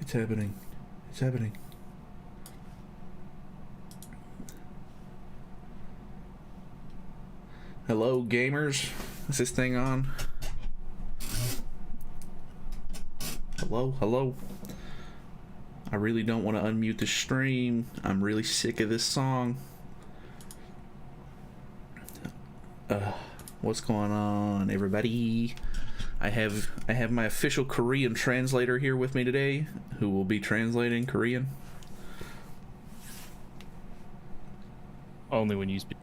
It's happening. It's happening. Hello, gamers. Is this thing on? Hello, hello. I really don't want to unmute the stream. I'm really sick of this song. What's going on, everybody? I have my official Korean translator here with me today, who will be translating Korean. Only when you speak.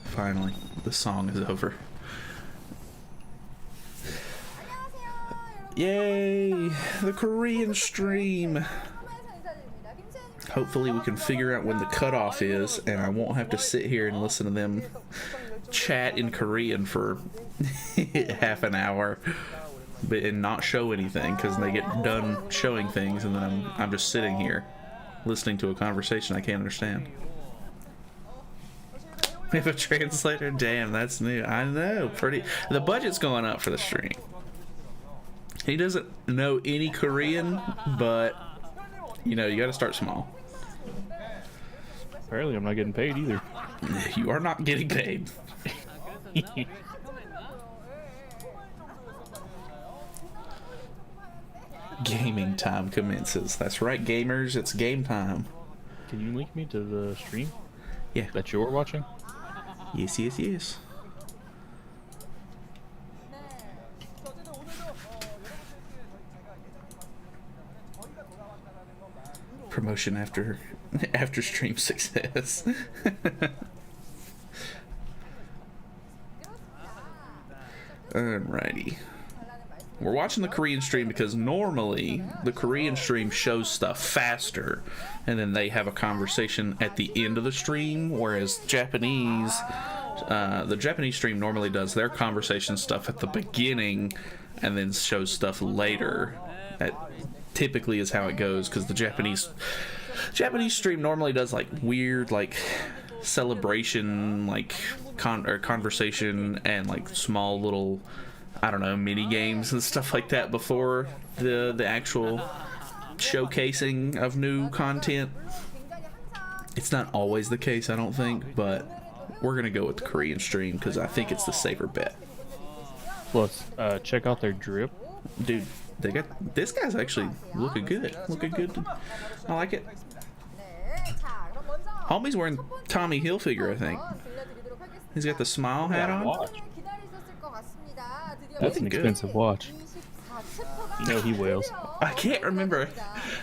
Finally, the song is over. Yay! The Korean stream! Hopefully we can figure out when the cutoff is, and I won't have to sit here and listen to them chat in Korean for half an hour and not show anything, because they get done showing things and then I'm just sitting here listening to a conversation I can't understand. We have a translator? Damn, that's new. I know, pretty. The budget's going up for the stream. He doesn't know any Korean, but you know, you gotta start small. Apparently I'm not getting paid either. You are not getting paid. Gaming time commences. That's right, gamers, it's game time. Can you link me to the stream? Yeah. That you're watching? Yes, yes, yes. Promotion after stream success. Alrighty. We're watching the Korean stream because normally the Korean stream shows stuff faster and then they have a conversation at the end of the stream, whereas the Japanese stream normally does their conversation stuff at the beginning and then shows stuff later. That typically is how it goes, because the Japanese stream normally does like weird like celebration like conversation and like small little, I don't know, mini games and stuff like that before the actual showcasing of new content. It's not always the case, I don't think, but we're gonna go with the Korean stream because I think it's the safer bet. Plus, check out their drip. Dude, they got this guy's actually looking good. I like it. Homie's wearing Tommy Hilfiger, I think. He's got the smile hat on. Watch. That's an expensive watch. You know he wails. I can't remember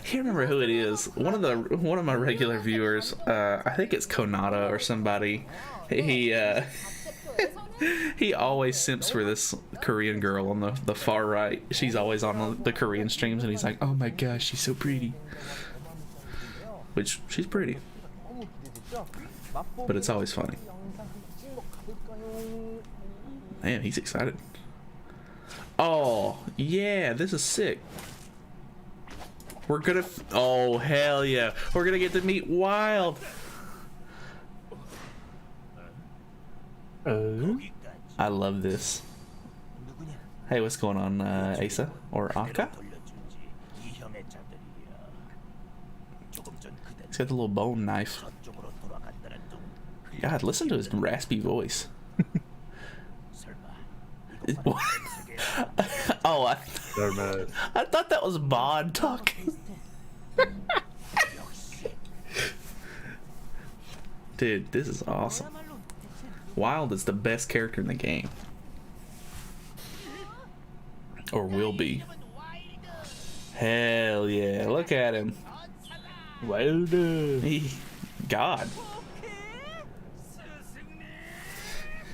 who it is. One of my regular viewers, I think it's Konata or somebody. He he always simps for this Korean girl on the far right. She's always on the Korean streams and he's like, oh my gosh, she's so pretty. Which, she's pretty. But it's always funny. Man, he's excited. Oh, yeah, this is sick. We're gonna... oh, hell yeah. We're gonna get to meet Wild. I love this. Hey, what's going on, Asa? Or Aka? He's got the little bone knife. God, listen to his raspy voice. What? Oh, I thought that was Bod talking. Dude, this is awesome. Wild is the best character in the game. Or will be. Hell yeah, look at him. Wild. God.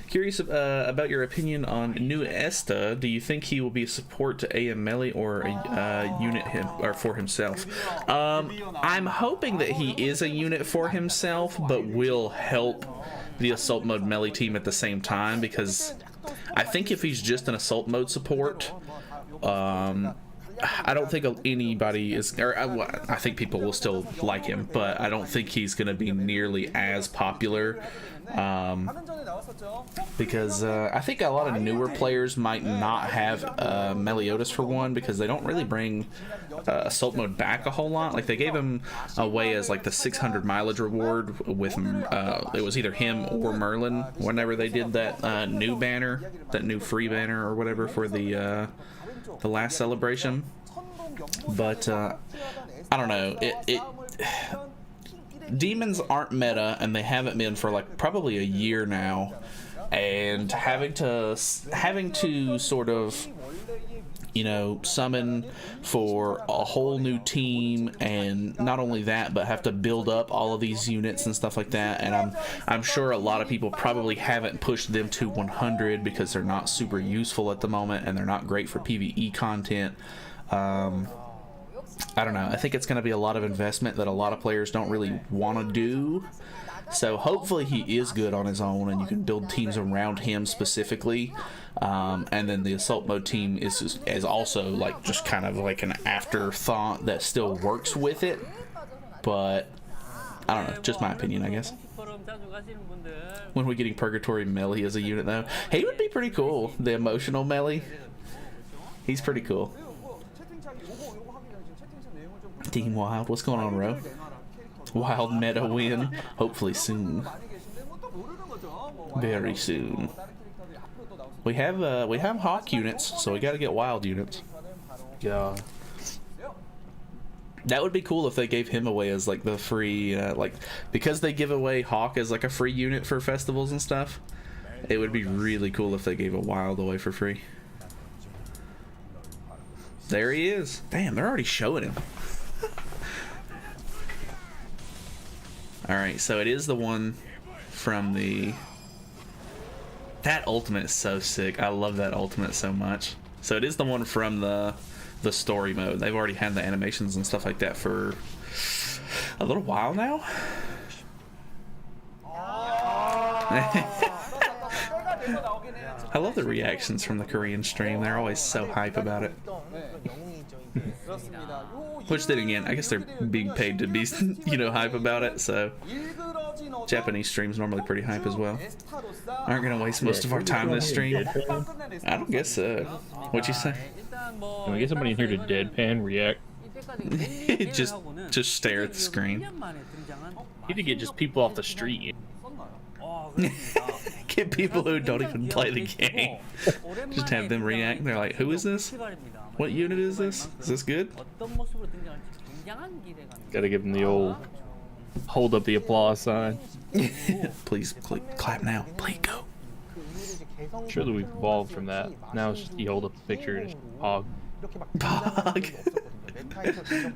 Curious about your opinion on new Esta. Do you think he will be a support to AM Melee or a unit for himself? I'm hoping that he is a unit for himself, but will help the assault mode melee team at the same time, because I think if he's just an assault mode support, I don't think anybody is, or I think people will still like him, but I don't think he's going to be nearly as popular Because I think a lot of newer players might not have Meliodas for one, because they don't really bring assault mode back a whole lot. Like, they gave him away as like the 600 mileage reward with it was either him or Merlin whenever they did that new banner, that new free banner or whatever for the last celebration. But I don't know, demons aren't meta, and they haven't been for like probably a year now, and having to sort of, you know, summon for a whole new team, and not only that, but have to build up all of these units and stuff like that. And I'm sure a lot of people probably haven't pushed them to 100 because they're not super useful at the moment, and they're not great for PvE content. I don't know. I think it's going to be a lot of investment that a lot of players don't really want to do. So hopefully he is good on his own, and you can build teams around him specifically. And then the assault mode team is also like just kind of like an afterthought that still works with it. But I don't know. Just my opinion, I guess. When we're getting Purgatory Melee as a unit, though, he would be pretty cool. The emotional Melee. He's pretty cool. Team Wild, what's going on, Ro? Wild meta win, hopefully soon. Very soon. We have Hawk units, so we got to get Wild units. Yeah. That would be cool if they gave him away as like the free, like, because they give away Hawk as like a free unit for festivals and stuff. It would be really cool if they gave a Wild away for free. There he is. Damn, they're already showing him. Alright, so it is the one from the... That ultimate is so sick. I love that ultimate so much. So it is the one from the story mode. They've already had the animations and stuff like that for a little while now. I love the reactions from the Korean stream. They're always so hype about it. Which then again, I guess they're being paid to be, you know, hype about it, so Japanese streams normally pretty hype as well. Aren't gonna waste most of our time this stream. I don't guess so. What'd you say? Can we get somebody in here to deadpan react? just stare at the screen. Need to get just people off the street. Get people who don't even play the game. Just have them react. They're like, who is this? What unit is this? Is this good? Gotta give them the old hold up the applause sign. Please clap now. Please go. Surely we've evolved from that. Now it's just you hold up the picture and it's Pog. Pog.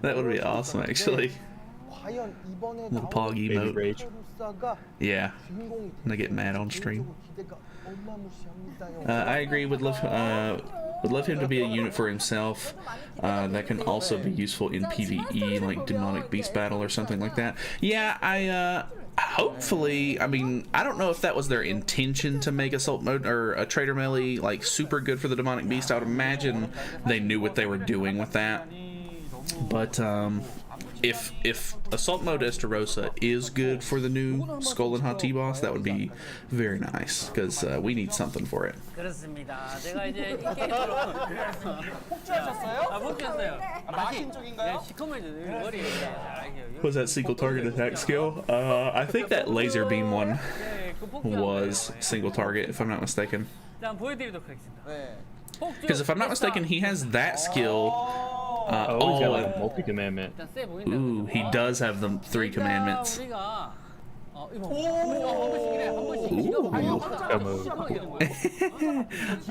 That would be awesome, actually. Little Pog emote. Rage. Yeah. And I get mad on stream. I agree. Would love him to be a unit for himself. That can also be useful in PvE, like Demonic Beast Battle or something like that. Yeah, hopefully, I mean, I don't know if that was their intention to make Assault Mode or a Trader Melee like super good for the Demonic Beast. I would imagine they knew what they were doing with that. But if Assault Mode Estarossa is good for the new Skull and Hati boss, that would be very nice, because we need something for it. Was that single target attack skill? I think that laser beam one was single target, if I'm not mistaken. Because if I'm not mistaken, he has that skill. He's got like multi-commandment. Ooh, he does have the 3 commandments. Ooh.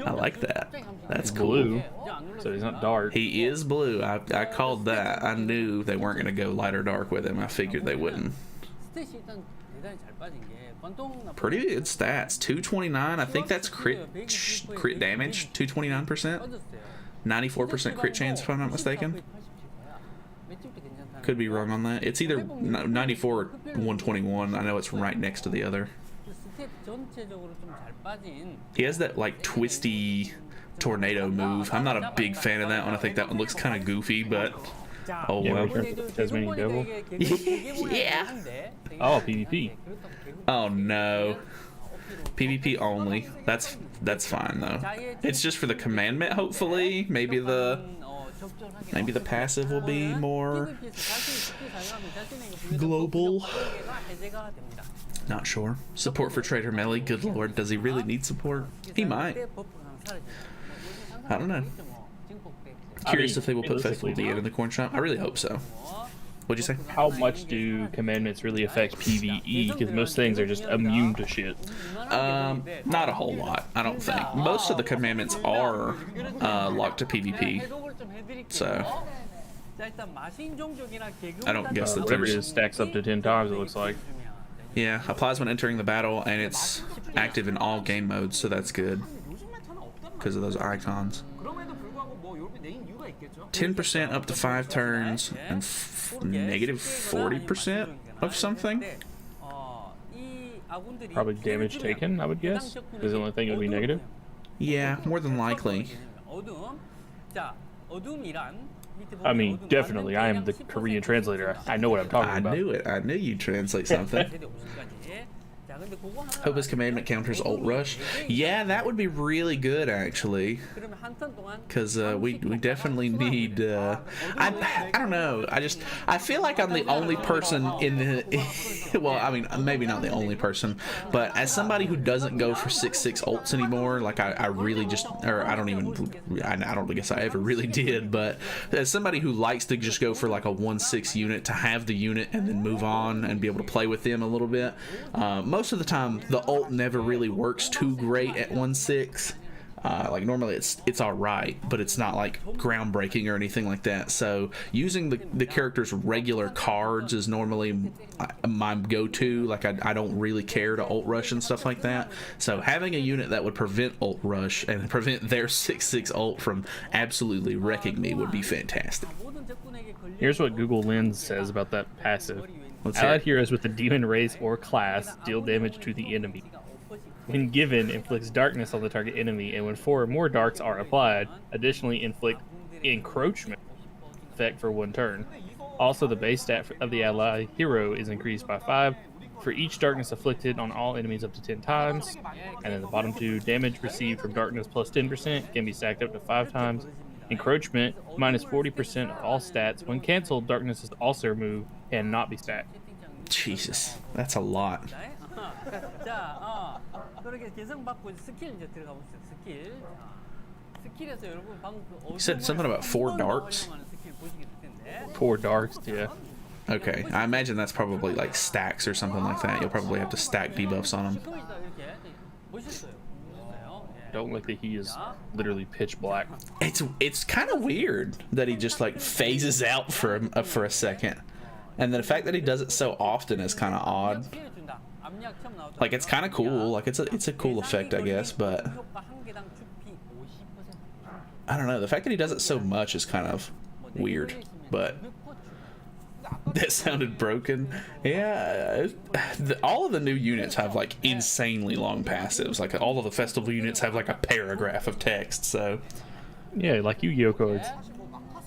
I like that. That's cool. Blue, so he's not dark. He is blue. I called that. I knew they weren't going to go light or dark with him. I figured they wouldn't. Pretty good stats. 229. I think that's crit damage. 229%. 94% crit chance, if I'm not mistaken. Could be wrong on that. It's either 94 or 121. I know it's right next to the other. He has that like twisty tornado move. I'm not a big fan of that one. I think that one looks kind of goofy, but Oh, Yeah, well. return to the Tasmanian devil. Yeah. Oh, PvP. Oh no. PvP only. That's fine though. It's just for the commandment. Hopefully, maybe the passive will be more global. Not sure. Support for Trader Melly. Good lord, does he really need support? He might. I don't know. Curious if they will put Festival D in the corn shop. I really hope so. What'd you say? How much do commandments really affect PvE? Because most things are just immune to shit. Not a whole lot, I don't think. Most of the commandments are locked to PvP, so I don't guess that Whatever it there's... is stacks up to 10 times, it looks like. Yeah, applies when entering the battle, and it's active in all game modes, so that's good because of those icons. 10% up to 5 turns, and negative 40% of something. Probably damage taken, I would guess. Is the only thing it would be negative. Yeah, more than likely. I mean, definitely. I am the Korean translator. I know what I'm talking about. I knew it. I knew you'd translate something. Hope his commandment counters ult rush. Yeah, that would be really good actually. Because we definitely need. I don't know. I feel like I'm the only person in the. Well, I mean, maybe not the only person, but as somebody who doesn't go for 6/6 ults anymore, like I really just, or I don't even. I don't guess I ever really did, but as somebody who likes to just go for like a 1/6 unit to have the unit and then move on and be able to play with them a little bit. Most of the time, the ult never really works too great at 1/6. Like normally it's all right, but it's not like groundbreaking or anything like that. So using the character's regular cards is normally my go-to. Like I don't really care to ult rush and stuff like that. So having a unit that would prevent ult rush and prevent their 6/6 ult from absolutely wrecking me would be fantastic. Here's what Google Lens says about that passive. Let's hear Allied it. heroes with a demon race or class deal damage to the enemy. When given, inflicts darkness on the target enemy, and when 4 or more darks are applied, additionally inflict encroachment effect for 1 turn. Also, the base stat of the ally hero is increased by 5 for each darkness afflicted on all enemies up to 10 times. And then the bottom 2, damage received from darkness plus 10% can be stacked up to 5 times. Encroachment, minus 40% of all stats. When cancelled, darkness is also removed and not be stacked. Jesus, that's a lot. You said something about 4 darks? 4 darks, yeah. Okay, I imagine that's probably like stacks or something like that. You'll probably have to stack debuffs on them. Don't like that he is literally pitch black. It's kind of weird that he just like phases out for a second, and the fact that he does it so often is kind of odd. Like it's kind of cool. Like it's a cool effect, I guess, but I don't know. The fact that he does it so much is kind of weird, but. That sounded broken. Yeah, all of the new units have like insanely long passives. Like all of the festival units have like a paragraph of text. So Yeah, like Yu-Gi-Oh cards.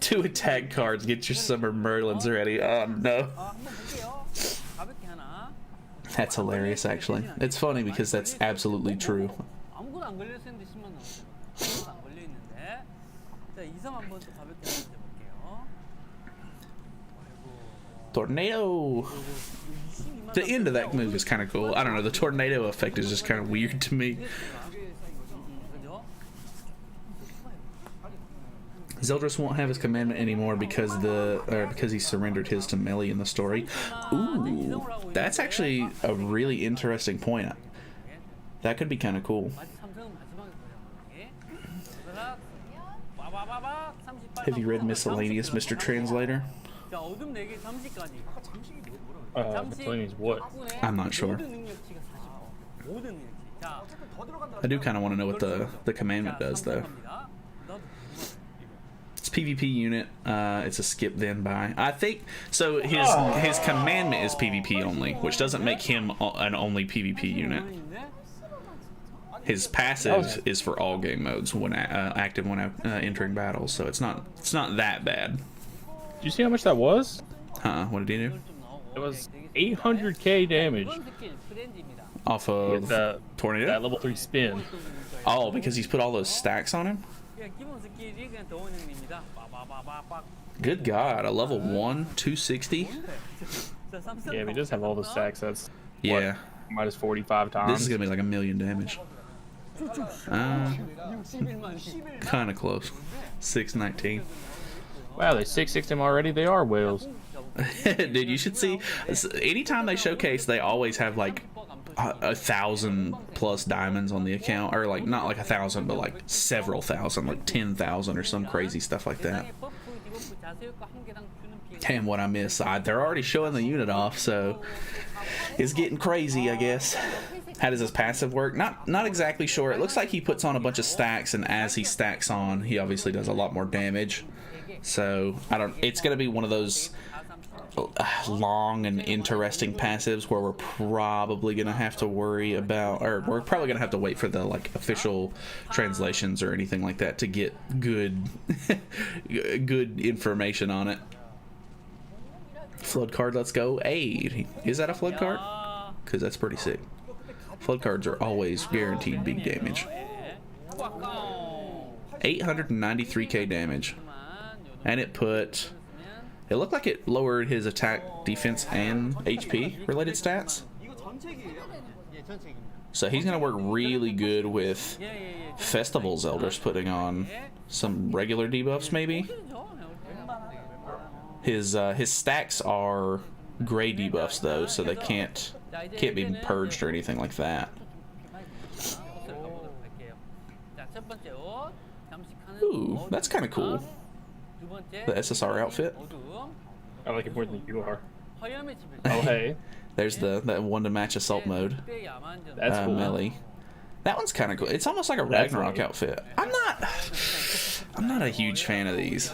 2 attack cards, get your summer Merlins ready. Oh no. That's hilarious actually. It's funny because that's absolutely true. Tornado. The end of that move is kind of cool. I don't know. The tornado effect is just kind of weird to me. Zeldris won't have his commandment anymore because he surrendered his to Melly in the story. Ooh, that's actually a really interesting point. That could be kind of cool. Have you read Miscellaneous, Mr. Translator? Miscellaneous what? I'm not sure. I do kind of want to know what the commandment does, though. It's PvP unit. It's a skip then buy. I think so. His commandment is PvP only, which doesn't make him an only PvP unit. His passive is for all game modes when active when entering battles, so it's not that bad. you see how much that was? What did he do? It was 800k damage. Off of The Tornado? that level 3 spin. Oh, because he's put all those stacks on him? Good God, a level 1, 260? Yeah, if he does have all the stacks, that's Yeah. minus 45 times. This is going to be like 1,000,000 damage. Kind of close. 619. Wow, they 6-6 him already. They are whales. Dude, you should see. Anytime they showcase, they always have like 1,000+ diamonds on the account, or like not like 1,000, but like several thousand, like 10,000 or some crazy stuff like that. Damn, what I miss. They're already showing the unit off, so it's getting crazy, I guess. How does his passive work? Not exactly sure. It looks like he puts on a bunch of stacks, and as he stacks on, he obviously does a lot more damage. So I don't. It's gonna be one of those long and interesting passives where we're probably gonna have to worry about, or we're probably gonna have to wait for the like official translations or anything like that to get good good information on it. Flood card, let's go. Hey, is that a flood card? Because that's pretty sick. Flood cards are always guaranteed big damage. 893k damage, and it looked like it lowered his attack, defense, and HP related stats. So he's gonna work really good with Festival's Elders putting on some regular debuffs, maybe. His stacks are gray debuffs though, so they can't be purged or anything like that. Ooh, that's kind of cool. The SSR outfit. I like it more than you are. Oh, hey. There's that one to match assault mode. That's cool. Melee. That one's kind of cool. It's almost like a Ragnarok outfit. I'm not a huge fan of these.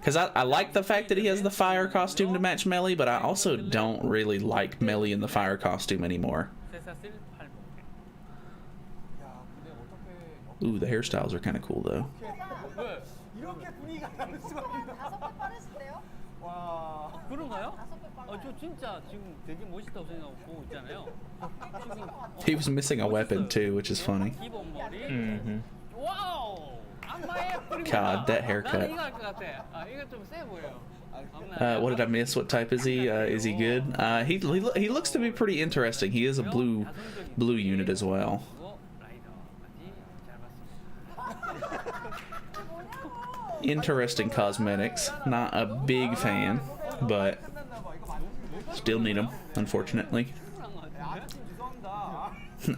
Because I like the fact that he has the fire costume to match melee, but I also don't really like melee in the fire costume anymore. Ooh, the hairstyles are kind of cool though. He was missing a weapon too, which is funny. Mm-hmm. God, that haircut. What did I miss? What type is he? Is he good? He looks to be pretty interesting. He is a blue unit as well. Interesting cosmetics. Not a big fan, but still need them, unfortunately.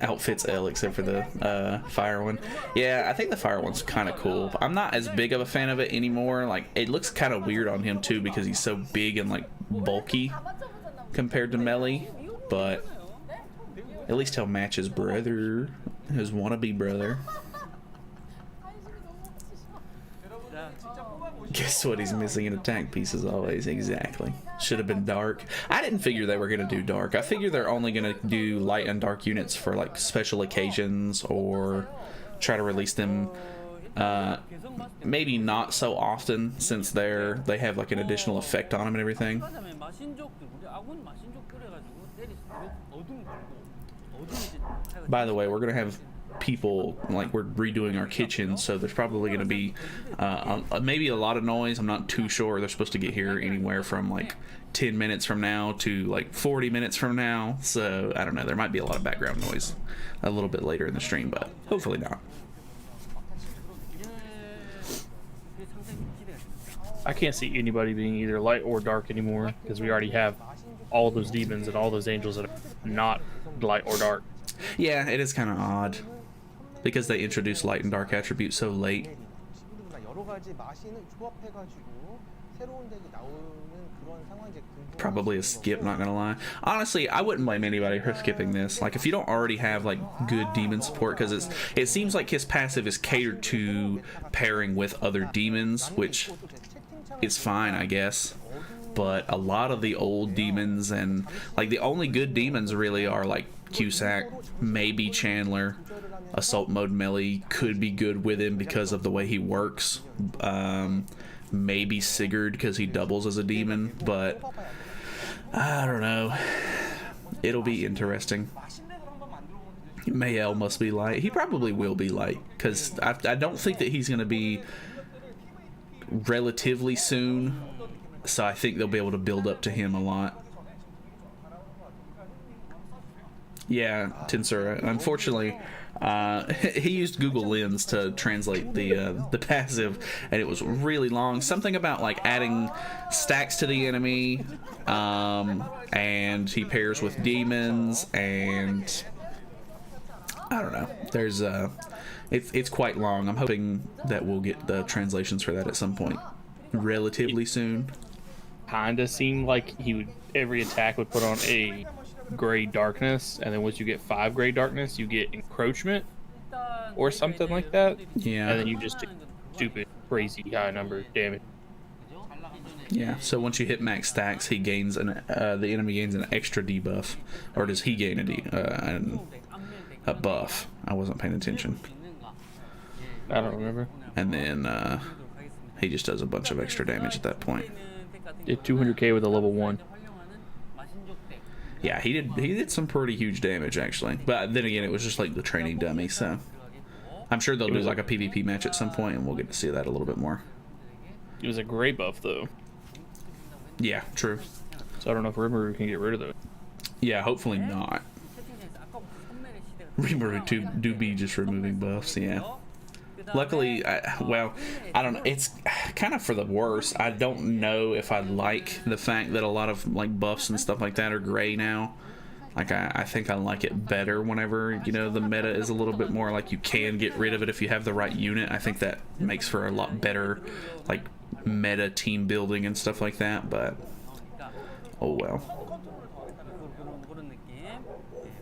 Outfits L except for the fire one. Yeah, I think the fire one's kind of cool. I'm not as big of a fan of it anymore. Like, it looks kind of weird on him too because he's so big and like bulky compared to melee, but at least he'll match his brother, his wannabe brother. Guess what he's missing in attack pieces always. Exactly. Should have been dark. I didn't figure they were going to do dark. I figure they're only going to do light and dark units for like special occasions or try to release them maybe not so often since they have like an additional effect on them and everything. By the way, we're going to have people, like, we're redoing our kitchen, so there's probably going to be maybe a lot of noise. I'm not too sure. They're supposed to get here anywhere from like 10 minutes from now to like 40 minutes from now, so I don't know, there might be a lot of background noise a little bit later in the stream, but hopefully not. I can't see anybody being either light or dark anymore because we already have all those demons and all those angels that are not light or dark. Yeah, it is kind of odd because they introduce light and dark attributes so late. Probably a skip, not gonna lie. Honestly, I wouldn't blame anybody for skipping this. Like, if you don't already have like good demon support, because it seems like his passive is catered to pairing with other demons, which is fine, I guess. But a lot of the old demons, and like the only good demons really are like Cusack, maybe Chandler. Assault mode melee could be good with him because of the way he works. maybe Sigurd because he doubles as a demon, but I don't know. It'll be interesting. Mael must be light. He probably will be light because I don't think that he's going to be relatively soon, so I think they'll be able to build up to him a lot. Yeah, Tensura. Unfortunately, he used Google Lens to translate the passive, and it was really long. Something about like adding stacks to the enemy, and he pairs with demons, and I don't know. There's it's quite long. I'm hoping that we'll get the translations for that at some point, relatively soon. Kinda seemed like every attack would put on a gray darkness, and then once you get 5 gray darkness, you get encroachment or something like that. Yeah. And then you just do stupid, crazy high number of damage. Yeah. So once you hit max stacks, he gains the enemy gains an extra debuff, or does he gain a buff? I wasn't paying attention. I don't remember. And then he just does a bunch of extra damage at that point. Did 200k with a level 1. Yeah, he did some pretty huge damage actually. But then again, it was just like the training dummy, so I'm sure they'll do like a PvP match at some point, and we'll get to see that a little bit more. It was a gray buff though. Yeah, true. So I don't know if Rimuru can get rid of it. Yeah, hopefully not. Rimuru do be just removing buffs, yeah. Luckily, I don't know. It's kind of for the worse. I don't know if I like the fact that a lot of like buffs and stuff like that are gray now. Like I think I like it better whenever, you know, the meta is a little bit more like you can get rid of it if you have the right unit. I think that makes for a lot better like meta team building and stuff like that. But oh well.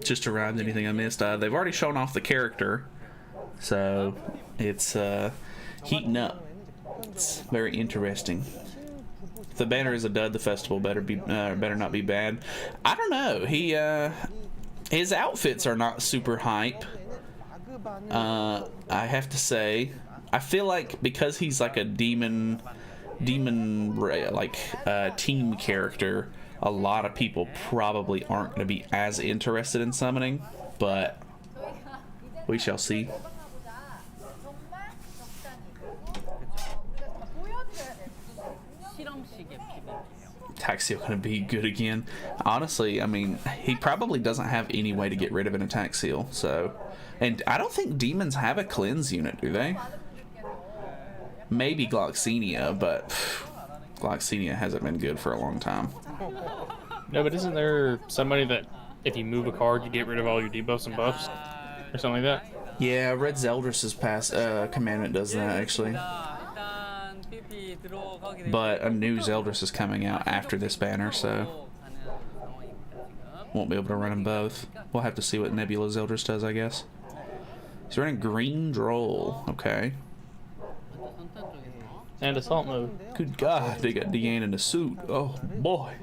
Just arrived. Anything I missed? They've already shown off the character, so it's heating up. It's very interesting. If the banner is a dud, the festival better not be bad. I don't know. His outfits are not super hype. I have to say, I feel like because he's like a demon like team character, a lot of people probably aren't going to be as interested in summoning, but we shall see. Taxio gonna be good again. Honestly, I mean, he probably doesn't have any way to get rid of an attack seal, so. And I don't think demons have a cleanse unit, do they? Maybe Gloxenia, but Gloxenia hasn't been good for a long time. No, but isn't there somebody that if you move a card, you get rid of all your debuffs and buffs? Or something like that? Yeah, Red Zeldris' commandment does that, actually. But a new Zeldris is coming out after this banner, so won't be able to run them both. We'll have to see what Nebula Zeldris does, I guess. He's running Green Droll. Okay. And assault mode. Good God, they got Deanne in a suit. Oh boy.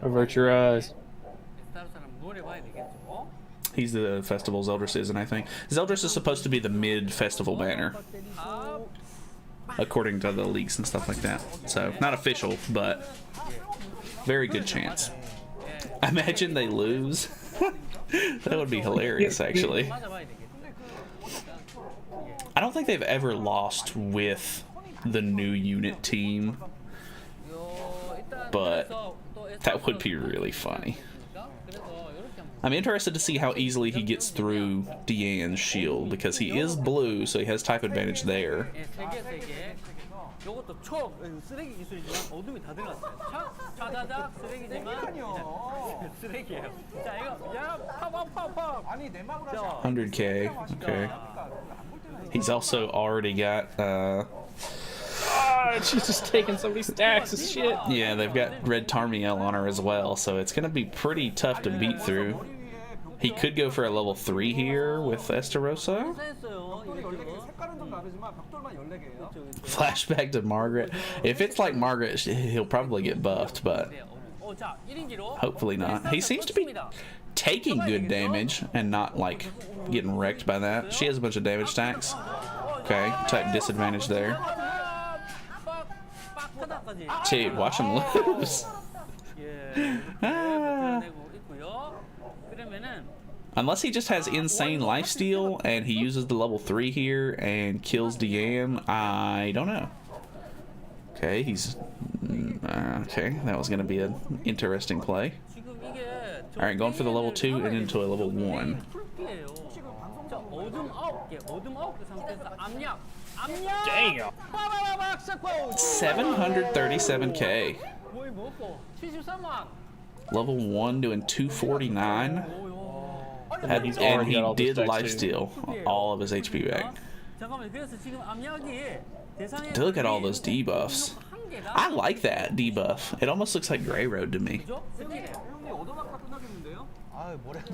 Avert your eyes. He's the festival Zeldris isn't, I think. Zeldris is supposed to be the mid-festival banner, according to the leaks and stuff like that. So, not official, but very good chance. Imagine they lose. That would be hilarious, actually. I don't think they've ever lost with the new unit team, but that would be really funny. I'm interested to see how easily he gets through Deanne's shield, because he is blue, so he has type advantage there. $100K, okay. He's also already got, she's just taking so many stacks of shit. Yeah, they've got Red Tarmiel on her as well, so it's gonna be pretty tough to beat through. He could go for a level 3 here with Estarossa. Flashback to Margaret. If it's like Margaret, he'll probably get buffed, but hopefully not. He seems to be taking good damage and not like getting wrecked by that. She has a bunch of damage stacks. Okay, type disadvantage there. Dude, watch him lose. Ah. Unless he just has insane lifesteal and he uses the level 3 here and kills Deanne, I don't know. Okay, he's... okay, that was going to be an interesting play. Alright, going for the level 2 and into a level 1. Damn. 737k. Level 1 doing 249. And he did lifesteal all of his HP back. Look at all those debuffs. I like that debuff. It almost looks like Grey Road to me.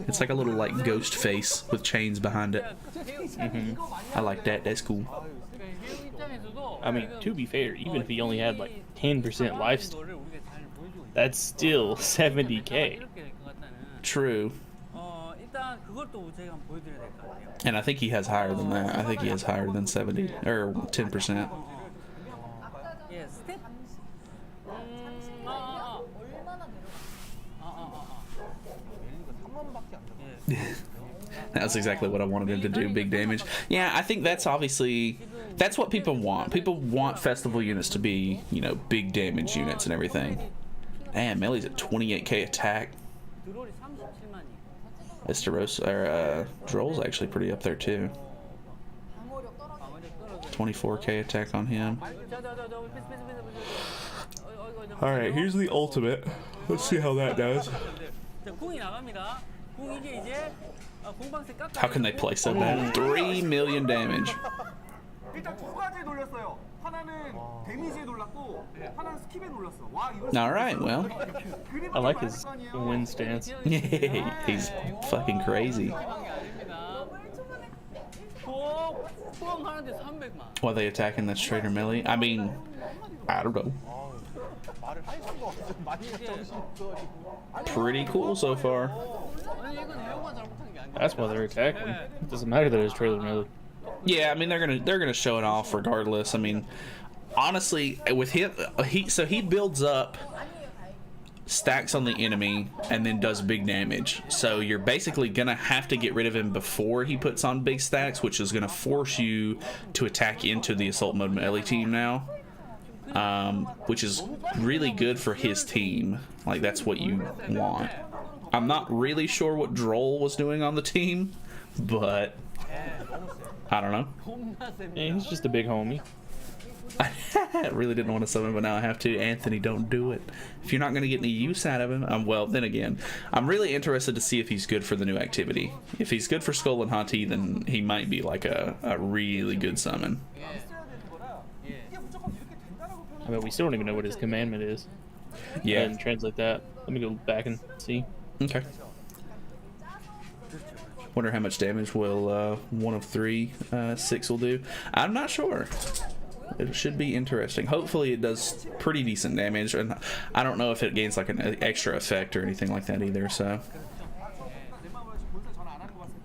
It's like a little like ghost face with chains behind it. I like that. That's cool. I mean, to be fair, even if he only had like 10% lifesteal, that's still 70k. True. And I think he has higher than that. I think he has higher than 70 or 10%. That's exactly what I wanted him to do, big damage. Yeah, I think that's obviously, that's what people want. People want festival units to be, you know, big damage units and everything. Damn, Melly's at 28k attack. Estarossa, or Droll's actually pretty up there too. 24k attack on him. Alright, here's the ultimate. Let's see how that does. How can they play so bad? 3 million damage. Alright, well. I like his win stance. He's fucking crazy. Why are they attacking that Trader Melee? I mean, I don't know. Pretty cool so far. That's why they're attacking. It doesn't matter that it's trailer melee. Yeah, I mean they're gonna show it off regardless. I mean, honestly, with him, he builds up stacks on the enemy and then does big damage. So you're basically gonna have to get rid of him before he puts on big stacks, which is gonna force you to attack into the assault mode melee team now, which is really good for his team. Like that's what you want. I'm not really sure what Droll was doing on the team, but I don't know. Yeah, he's just a big homie. I really didn't want to summon him, but now I have to. Anthony, don't do it. If you're not going to get any use out of him, well, then again, I'm really interested to see if he's good for the new activity. If he's good for Skull and Hati, then he might be like a really good summon. I mean, we still don't even know what his commandment is. Yeah. And translate that. Let me go back and see. Okay. Wonder how much damage will 1 of 3 6 will do. I'm not sure. It should be interesting. Hopefully it does pretty decent damage, and I don't know if it gains like an extra effect or anything like that either. So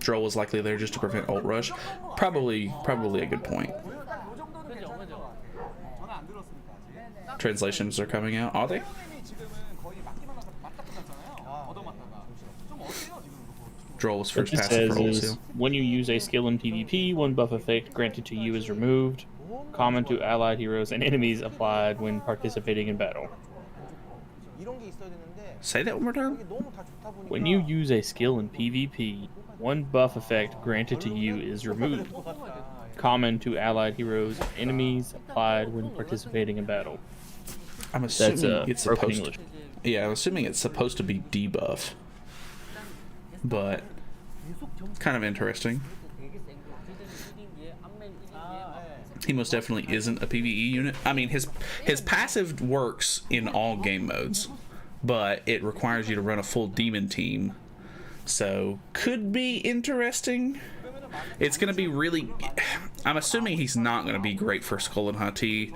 Droll was likely there just to prevent ult rush. Probably a good point. Translations are coming out. Are they? Droll's first passive for ult seal. When you use a skill in PvP, one buff effect granted to you is removed. Common to allied heroes and enemies applied when participating in battle. Say that one more time. When you use a skill in PvP, one buff effect granted to you is removed. Common to allied heroes and enemies applied when participating in battle. I'm assuming That's it's broken supposed English. to, yeah, I'm assuming it's supposed to be debuff. But kind of interesting. He most definitely isn't a PvE unit. I mean, his passive works in all game modes, but it requires you to run a full demon team. So could be interesting. It's going to be really... I'm assuming he's not going to be great for Skull and Hati,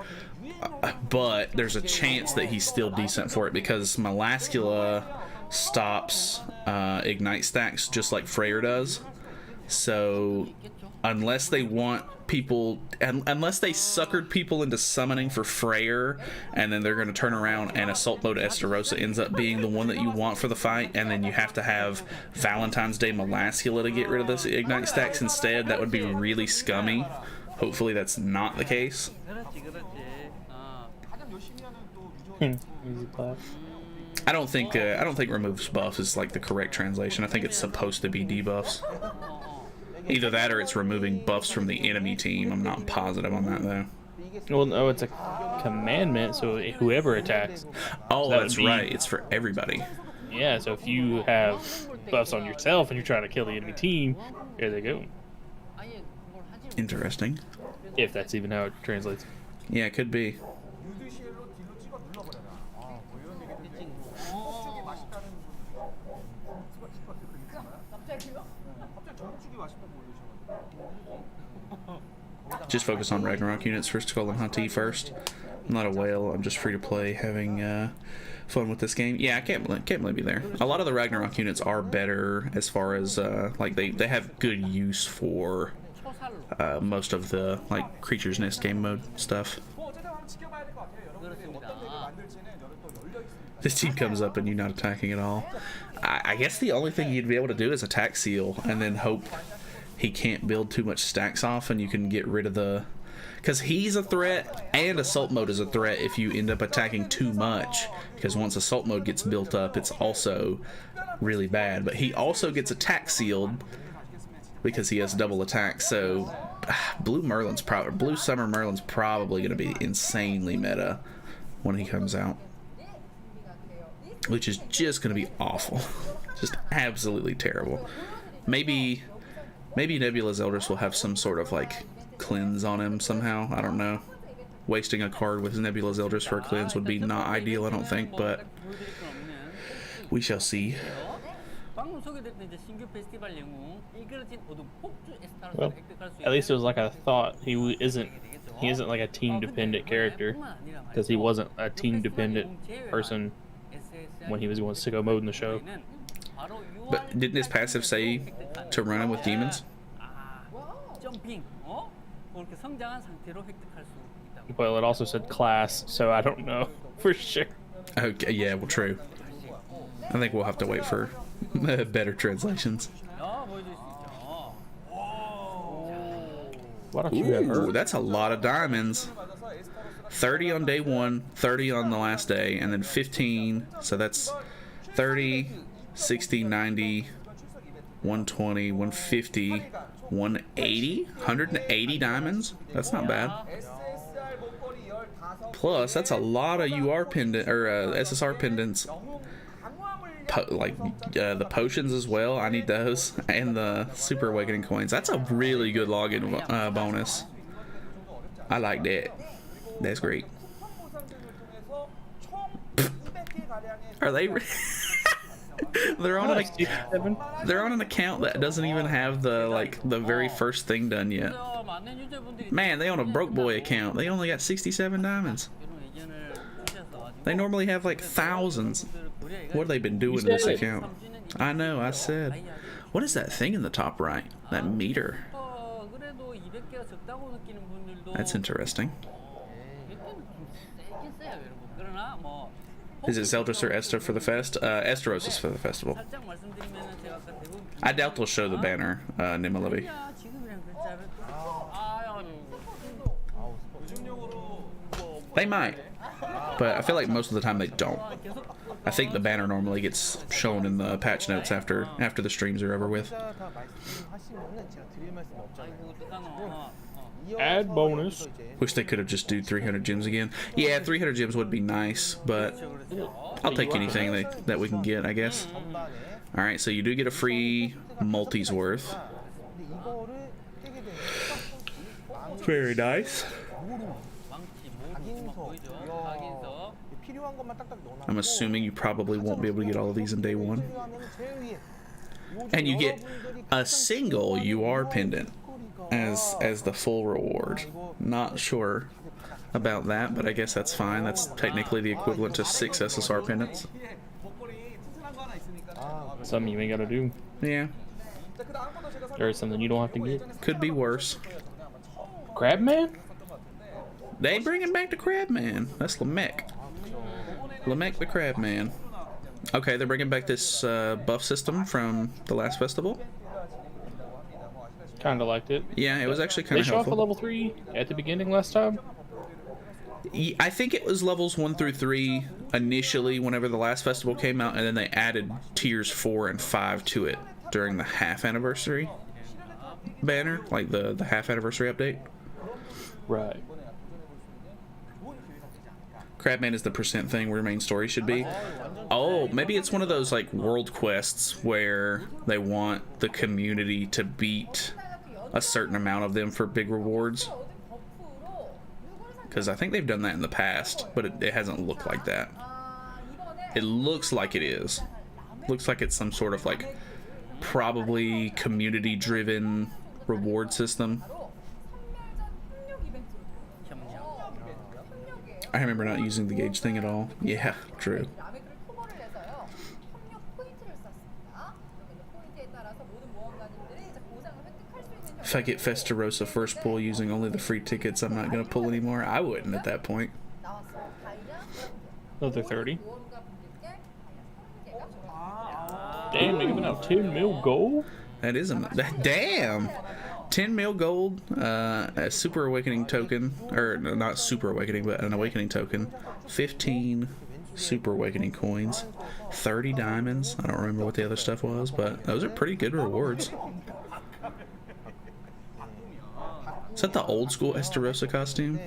but there's a chance that he's still decent for it because Melascula stops ignite stacks just like Freyr does. So unless they want people, unless they suckered people into summoning for Freyr, and then they're going to turn around and assault mode Estarossa ends up being the one that you want for the fight, and then you have to have Valentine's Day Molascula to get rid of this Ignite stacks instead, that would be really scummy. Hopefully that's not the case. Easy class. I don't think removes buffs is like the correct translation. I think it's supposed to be debuffs. Either that or it's removing buffs from the enemy team. I'm not positive on that though. Well, no, it's a commandment, so whoever attacks. Oh, so that's right. It's for everybody. Yeah, so if you have buffs on yourself and you're trying to kill the enemy team, there they go. Interesting. If that's even how it translates. Yeah, it could be. Just focus on Ragnarok units for Skull and Hunty first. I'm not a whale. I'm just free to play, having fun with this game. Yeah, I can't blame you there. A lot of the Ragnarok units are better as far as like they have good use for most of the like Creature's Nest game mode stuff. This team comes up and you're not attacking at all. I guess the only thing you'd be able to do is attack Seal and then hope he can't build too much stacks off and you can get rid of the... Because he's a threat and Assault Mode is a threat if you end up attacking too much. Because once Assault Mode gets built up, it's also really bad. But he also gets attack sealed because he has double attack. So Blue Summer Merlin's probably going to be insanely meta when he comes out. Which is just going to be awful. Just absolutely terrible. Maybe Nebula's Eldris will have some sort of like cleanse on him somehow. I don't know. Wasting a card with Nebula's Eldris for a cleanse would be not ideal, I don't think, but we shall see. Well, at least it was like I thought. He isn't like a team dependent character, because he wasn't a team dependent person when he was going sicko mode in the show. But didn't his passive say to run him with demons? Well, it also said class, so I don't know for sure. Okay, yeah, well, true. I think we'll have to wait for better translations. Why don't you have her? Ooh, that's a lot of diamonds. 30 on day 1, 30 on the last day, and then 15. So that's 30, 60, 90, 120, 150, 180, 180 diamonds. That's not bad. Plus, that's a lot of UR pendant or SSR pendants. The potions as well. I need those, and the Super Awakening coins. That's a really good login bonus. I like that. That's great. Are they? They're on an account that doesn't even have the very first thing done yet. Man, they on a broke boy account. They only got 67 diamonds. They normally have like thousands. What have they been doing to this account? I know, I said. What is that thing in the top right? That meter. That's interesting. Is it Zeldris or Esta for the fest? Estarossa is for the festival. I doubt they'll show the banner, Nimalavi. They might, but I feel like most of the time they don't. I think the banner normally gets shown in the patch notes after the streams are over with. Add bonus. Wish they could have just do 300 gems again. Yeah, 300 gems would be nice, but I'll take anything that we can get, I guess. Alright, so you do get a free multi's worth. Very nice. I'm assuming you probably won't be able to get all of these in day 1. And you get a single UR pendant as the full reward. Not sure about that, but I guess that's fine. That's technically the equivalent to 6 SSR pendants. Something you ain't gotta do. Yeah. There's something you don't have to get. Could be worse. Crabman? They bringing back the Crabman. That's Lamech. Lamech the Crabman. Okay, they're bringing back this buff system from the last festival. Kind of liked it. Yeah, it was actually kind They of show off a helpful. level 3 at the beginning last time. I think it was levels 1 through 3 initially whenever the last festival came out, and then they added tiers 4 and 5 to it during the half anniversary banner, like the half anniversary update. Right. Crabman is the percent thing where main story should be. Oh, maybe it's one of those like world quests where they want the community to beat a certain amount of them for big rewards. Because I think they've done that in the past, but it hasn't looked like that. It looks like it is. Looks like it's some sort of like probably community-driven reward system. I remember not using the gauge thing at all. Yeah, true. If I get Estarossa first pull using only the free tickets, I'm not going to pull anymore. I wouldn't at that point. Another 30. Damn, they're giving out 10 mil gold? That isn't... Damn! 10 mil gold, a Super Awakening token, or not Super Awakening, but an Awakening token, 15 Super Awakening coins, 30 diamonds. I don't remember what the other stuff was, but those are pretty good rewards. Is that the old school Estarossa costume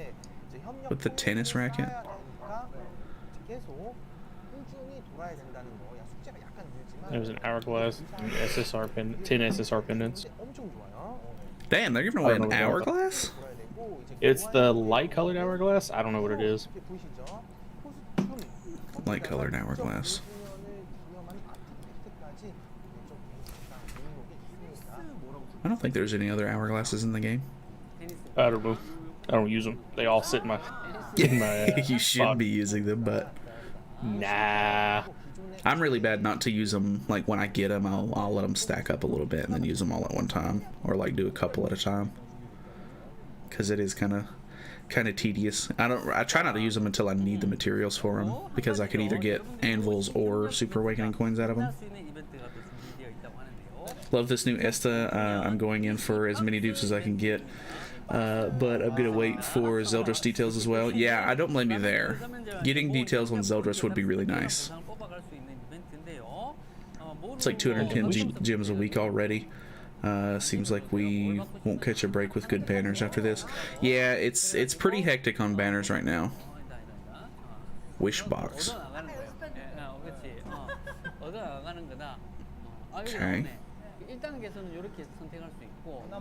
with the tennis racket? There's an hourglass, and SSR 10 SSR pendants. Damn, they're giving away an hourglass? It's the light colored hourglass. I don't know what it is. Light colored hourglass. I don't think there's any other hourglasses in the game. I don't know. I don't use them. They all sit in my. You should box. be using them, but Nah. I'm really bad not to use them. Like when I get them, I'll let them stack up a little bit and then use them all at one time, or like do a couple at a time, because it is kind of tedious. I try not to use them until I need the materials for them, because I can either get anvils or Super Awakening coins out of them. Love this new Esta. I'm going in for as many dupes as I can get, but I'm gonna wait for Zeldris details as well. Yeah, I don't blame you there. Getting details on Zeldris would be really nice. It's like 210 gems a week already. Seems like we won't catch a break with good banners after this. Yeah, it's pretty hectic on banners right now. Wishbox. Okay.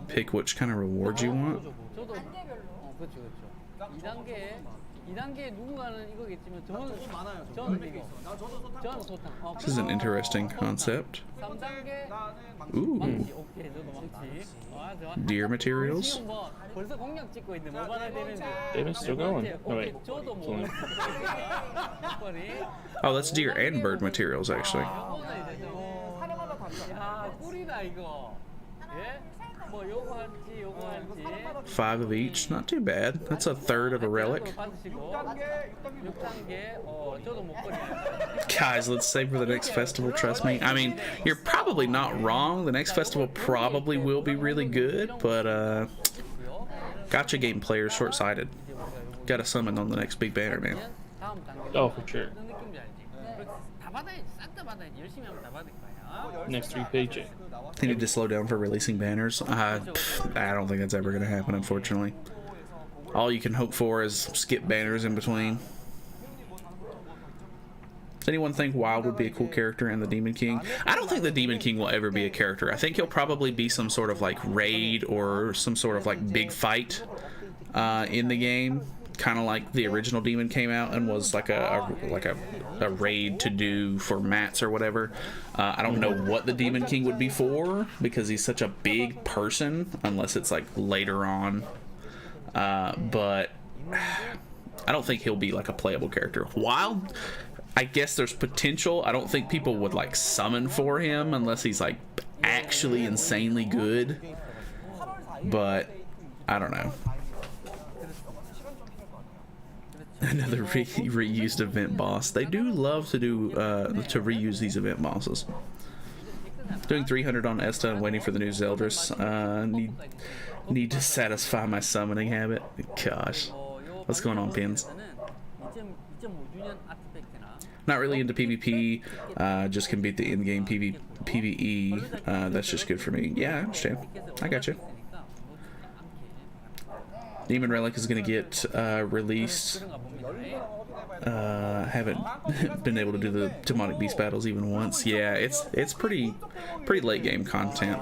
Pick which kind of reward you want. This is an interesting concept. Ooh. Deer materials. Damn, it's still going. Oh, wait. Oh, that's deer and bird materials, actually. 5 of each, not too bad. That's a third of a relic. Guys, let's save for the next festival, trust me. I mean, you're probably not wrong. The next festival probably will be really good, but gacha game players short-sighted. Gotta summon on the next big banner, man. Oh, for sure. Next 3 paycheck. They need to slow down for releasing banners. I don't think that's ever going to happen, unfortunately. All you can hope for is skip banners in between. Does anyone think Wild would be a cool character in the Demon King? I don't think the Demon King will ever be a character. I think he'll probably be some sort of like raid or some sort of like big fight in the game. Kind of like the original Demon came out and was like a raid to do for mats or whatever. I don't know what the Demon King would be for, because he's such a big person, unless it's like later on. But I don't think he'll be like a playable character. Wild, I guess there's potential. I don't think people would like summon for him unless he's like actually insanely good, but I don't know. Another reused event boss. They do love to do to reuse these event bosses. Doing 300 on Esta and waiting for the new Zeldris. Need to satisfy my summoning habit. Gosh, what's going on, Pins? Not really into PvP. Just can beat the in-game PvE. That's just good for me. Yeah, I understand. I got you. Demon Relic is going to get released. Haven't been able to do the demonic beast battles even once. Yeah, it's pretty late game content.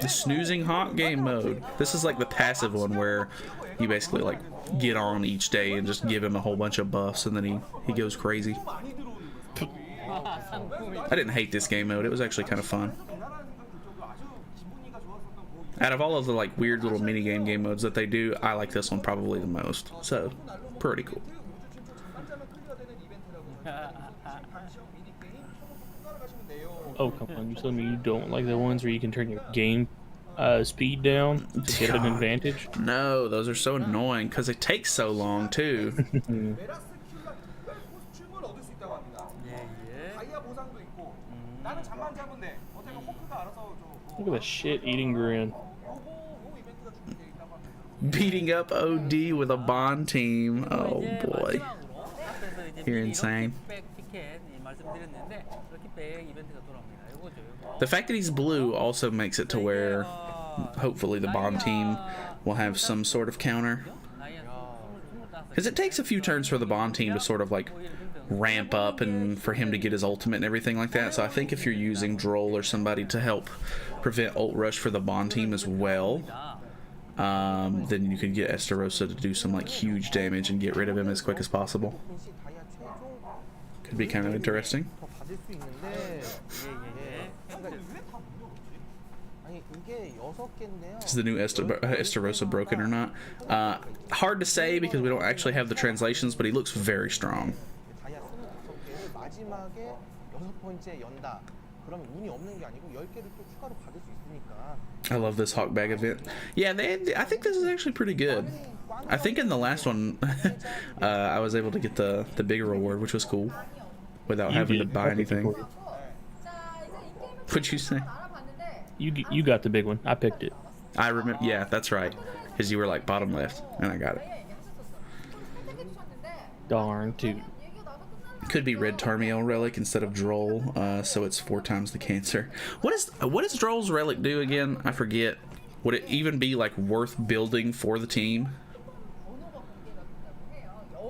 The snoozing hawk game mode. This is like the passive one where you basically like get on each day and just give him a whole bunch of buffs, and then he goes crazy. I didn't hate this game mode. It was actually kind of fun. Out of all of the like weird little mini game modes that they do, I like this one probably the most. So, pretty cool. Oh, come on. You're telling me you don't like the ones where you can turn your game speed down to get an advantage? No, those are so annoying because it takes so long, too. Look at the shit-eating grin. Beating up OD with a Bond team. Oh, boy. You're insane. The fact that he's blue also makes it to where hopefully the Bond team will have some sort of counter. Because it takes a few turns for the Bond team to sort of like ramp up and for him to get his ultimate and everything like that. So I think if you're using Droll or somebody to help prevent ult rush for the Bond team as well, then you can get Estarossa to do some like huge damage and get rid of him as quick as possible. Could be kind of interesting. Is the new Estarossa broken or not? Hard to say because we don't actually have the translations, but he looks very strong. I love this Hawk Bag event. Yeah, I think this is actually pretty good. I think in the last one, I was able to get the bigger reward, which was cool, without having to buy anything. What'd you say? You got the big one. I picked it. I remember. Yeah, that's right. Because you were like bottom left, and I got it. Darn tootin'. Could be Red Tarmiel Relic instead of Droll, so it's 4 times the cancer. What does Droll's Relic do again? I forget. Would it even be like worth building for the team?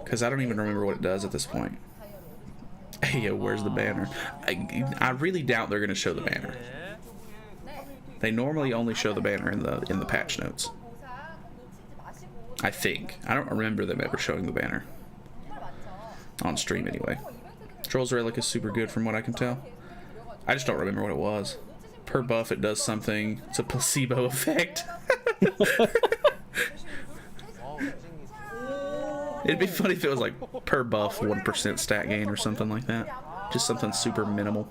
Because I don't even remember what it does at this point. Hey, yo, where's the banner? I really doubt they're going to show the banner. They normally only show the banner in the patch notes. I think. I don't remember them ever showing the banner. On stream, anyway. Droll's Relic is super good from what I can tell. I just don't remember what it was. Per buff, it does something. It's a placebo effect. It'd be funny if it was like per buff 1% stat gain or something like that. Just something super minimal.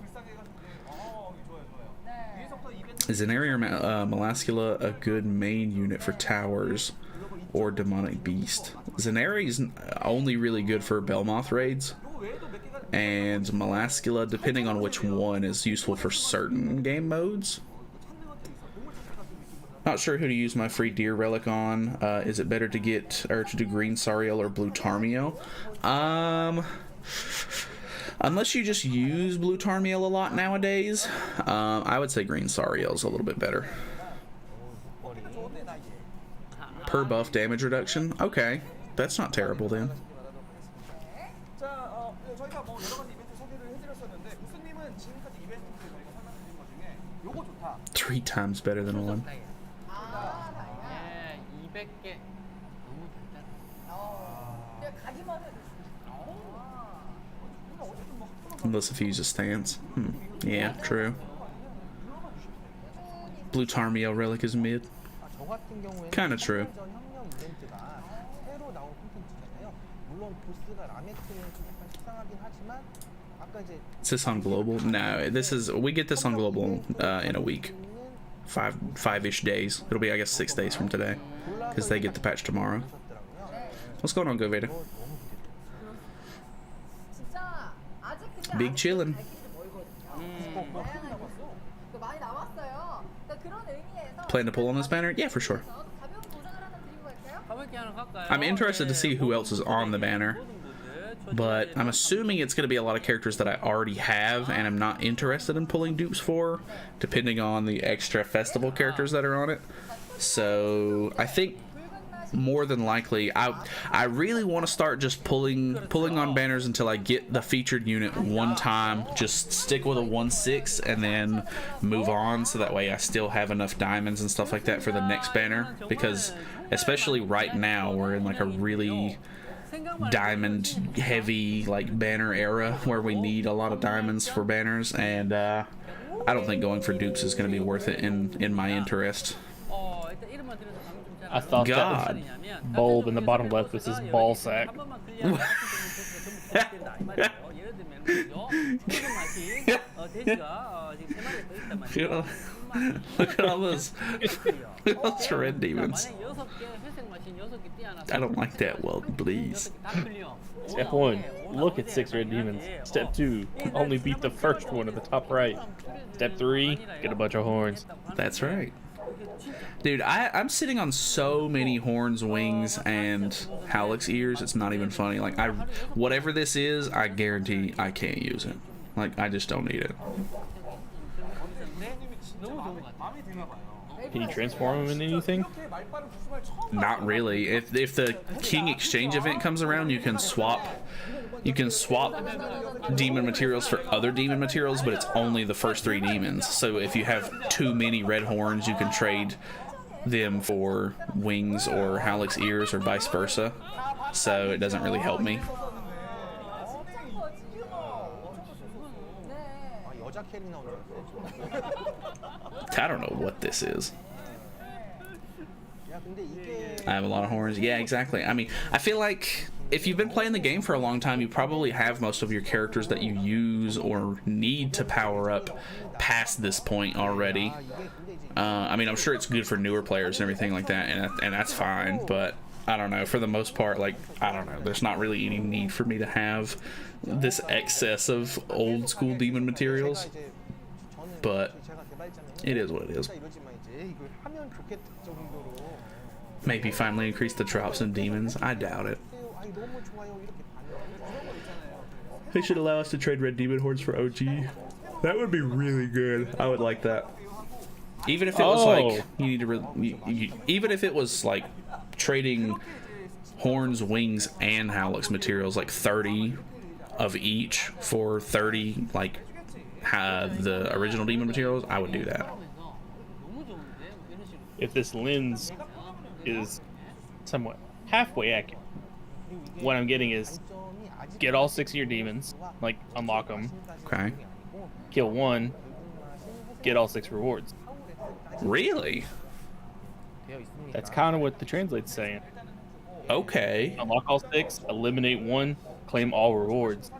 Is Zenari or Melascula a good main unit for towers or demonic beast? Zenari's only really good for Belmoth raids, and Melascula, depending on which one, is useful for certain game modes. Not sure who to use my free deer relic on. Is it better to get or to do green Sariel or blue Tarmiel? Unless you just use blue Tarmiel a lot nowadays, I would say green Sariel's a little bit better. Per buff damage reduction? Okay, that's not terrible then. 3 times better than 1. Unless if he uses stance. Yeah, true. Blue Tarmiel Relic is mid. Kinda true. Is this on global? No, this is, we get this on global in a week. Five-ish days. It'll be, I guess, 6 days from today, because they get the patch tomorrow. What's going on, Go Vader? Big chillin'. Plan to pull on this banner? Yeah, for sure. I'm interested to see who else is on the banner, but I'm assuming it's going to be a lot of characters that I already have and I'm not interested in pulling dupes for, depending on the extra festival characters that are on it. So I think more than likely I really want to start just pulling on banners until I get the featured unit one time, just stick with a 1/6 and then move on, so that way I still have enough diamonds and stuff like that for the next banner, because especially right now we're in like a really diamond heavy like banner era where we need a lot of diamonds for banners, and I don't think going for dupes is going to be worth it in my interest. I thought God. that bulb in the bottom left was his ball sack. Look at all those red demons. I don't like that. Well, please. Step 1, look at 6 red demons. Step 2, only beat the first one at the top right. Step 3, get a bunch of horns. That's right. Dude, I'm sitting on so many horns, wings, and Halleck's ears, it's not even funny. Like, whatever this is, I guarantee I can't use it. Like, I just don't need it. Can you transform him into anything? Not really. If the King Exchange event comes around, you can swap demon materials for other demon materials, but it's only the first 3 demons. So if you have too many red horns, you can trade them for wings or Halleck's ears or vice versa. So it doesn't really help me. I don't know what this is. I have a lot of horns. Yeah, exactly. I mean, I feel like if you've been playing the game for a long time, you probably have most of your characters that you use or need to power up past this point already. I mean, I'm sure it's good for newer players and everything like that, and that's fine, but I don't know. For the most part, like, I don't know. There's not really any need for me to have this excess of old school demon materials, but it is what it is. Maybe finally increase the drops in demons. I doubt it. They should allow us to trade red demon hordes for OG. That would be really good. I would like that. Even if it was like you need to, even if it was like trading horns, wings, and Halleck's materials, like 30 of each for 30 like the original demon materials, I would do that. If this lens is somewhat halfway accurate, what I'm getting is get all 6 of your demons, like unlock them, Okay. kill 1, get all 6 rewards. Really? That's kind of what the translate's saying. Okay. Unlock all 6, eliminate 1, claim all rewards.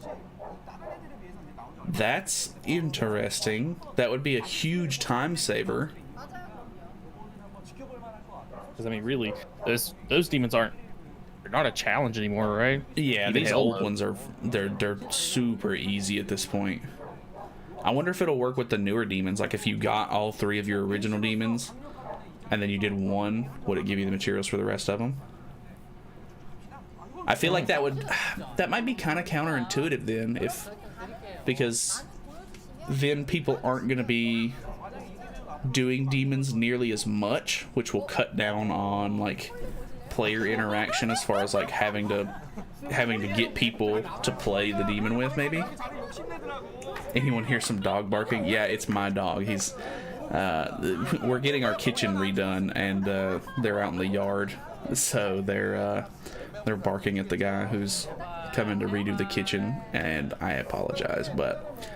That's interesting. That would be a huge time saver. Because I mean, really, those demons they're not a challenge anymore, right? Yeah, Even these hell old no. ones are they're super easy at this point. I wonder if it'll work with the newer demons. Like if you got all 3 of your original demons and then you did 1, would it give you the materials for the rest of them? I feel like that might be kind of counterintuitive then, because then people aren't going to be doing demons nearly as much, which will cut down on like player interaction as far as like having to get people to play the demon with. Maybe anyone hear some dog barking? Yeah, it's my dog. He's we're getting our kitchen redone, and they're out in the yard, so they're barking at the guy who's coming to redo the kitchen, and I apologize, but